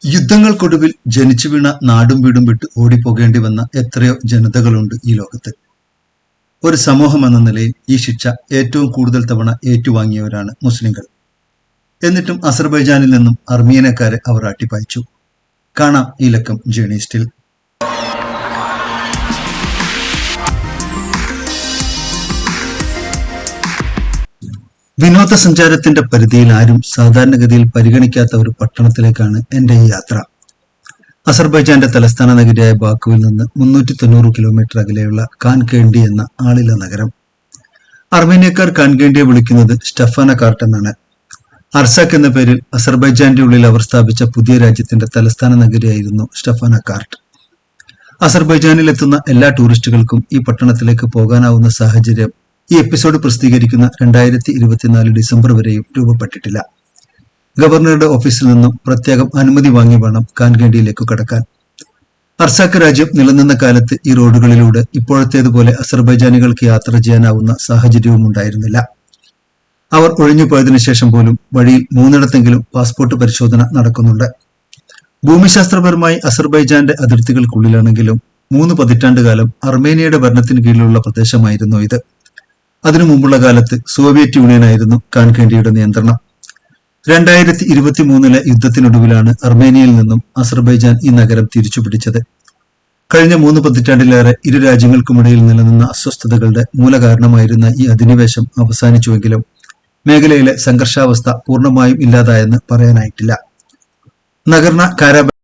യുദ്ധങ്ങൾക്കൊടുവിൽ ജനിച്ചു വീണ നാടും വീടും വിട്ട് ഓടിപ്പോകേണ്ടി വന്ന എത്രയോ ജനതകളുണ്ട് ഈ ലോകത്ത്. ഒരു സമൂഹം എന്ന നിലയിൽ ഈ ശിക്ഷ ഏറ്റവും കൂടുതൽ തവണ ഏറ്റുവാങ്ങിയവരാണ് മുസ്ലിങ്ങൾ. എന്നിട്ടും അസർബൈജാനിൽ നിന്നും അർമീനക്കാരെ അവർ അട്ടിപ്പായിച്ചു. കാണാം ഈ ലക്കം ജേർണിസ്റ്റിൽ. വിനോദസഞ്ചാരത്തിന്റെ പരിധിയിൽ ആരും സാധാരണഗതിയിൽ പരിഗണിക്കാത്ത ഒരു പട്ടണത്തിലേക്കാണ് എന്റെ ഈ യാത്ര. അസർബൈജാന്റെ തലസ്ഥാന നഗരിയായ ബാക്കുവിൽ നിന്ന് 390 കിലോമീറ്റർ അകലെയുള്ള കാൻകേണ്ടി എന്ന ആളില്ല നഗരം. അർമേനിയക്കാർ കാൻകേണ്ടിയെ വിളിക്കുന്നത് സ്റ്റഫാന കാർട്ട് എന്നാണ്. അർസാക്ക് എന്ന പേരിൽ അസർബൈജാന്റെ ഉള്ളിൽ അവർ സ്ഥാപിച്ച പുതിയ രാജ്യത്തിന്റെ തലസ്ഥാന നഗരിയായിരുന്നു സ്റ്റഫാന കാർട്ട്. അസർബൈജാനിൽ എത്തുന്ന എല്ലാ ടൂറിസ്റ്റുകൾക്കും ഈ പട്ടണത്തിലേക്ക് പോകാനാവുന്ന സാഹചര്യം ഈ എപ്പിസോഡ് പ്രസിദ്ധീകരിക്കുന്ന 2024 ഡിസംബർ വരെയും രൂപപ്പെട്ടിട്ടില്ല. ഗവർണറുടെ ഓഫീസിൽ നിന്നും പ്രത്യേകം അനുമതി വാങ്ങി വേണം കാൻകേണ്ടിയിലേക്ക് കടക്കാൻ. അർസാക്ക് രാജ്യം നിലനിന്ന കാലത്ത് ഈ റോഡുകളിലൂടെ ഇപ്പോഴത്തേതുപോലെ അസർബൈജാനികൾക്ക് യാത്ര ചെയ്യാനാവുന്ന സാഹചര്യവും ഉണ്ടായിരുന്നില്ല. അവർ ഒഴിഞ്ഞുപോയതിനു ശേഷം പോലും വഴിയിൽ 3 പാസ്പോർട്ട് പരിശോധന നടക്കുന്നുണ്ട്. ഭൂമിശാസ്ത്രപരമായി അസർബൈജാന്റെ അതിർത്തികൾക്കുള്ളിലാണെങ്കിലും 3 പതിറ്റാണ്ട് കാലം അർമേനിയയുടെ ഭരണത്തിന് കീഴിലുള്ള പ്രദേശമായിരുന്നു ഇത്. അതിനു മുമ്പുള്ള കാലത്ത് സോവിയറ്റ് യൂണിയനായിരുന്നു കാൻകേണ്ടിയുടെ നിയന്ത്രണം. 2023 യുദ്ധത്തിനൊടുവിലാണ് അർമേനിയയിൽ നിന്നും അസർബൈജാൻ ഈ നഗരം തിരിച്ചുപിടിച്ചത്. കഴിഞ്ഞ 3 പതിറ്റാണ്ടിലേറെ ഇരു രാജ്യങ്ങൾക്കുമിടയിൽ നിലനിന്ന അസ്വസ്ഥതകളുടെ മൂലകാരണമായിരുന്ന ഈ അധിനിവേശം അവസാനിച്ചുവെങ്കിലും മേഖലയിലെ സംഘർഷാവസ്ഥ പൂർണ്ണമായും ഇല്ലാതായെന്ന് പറയാനായിട്ടില്ല. നഗർണ കാരാബാഖ്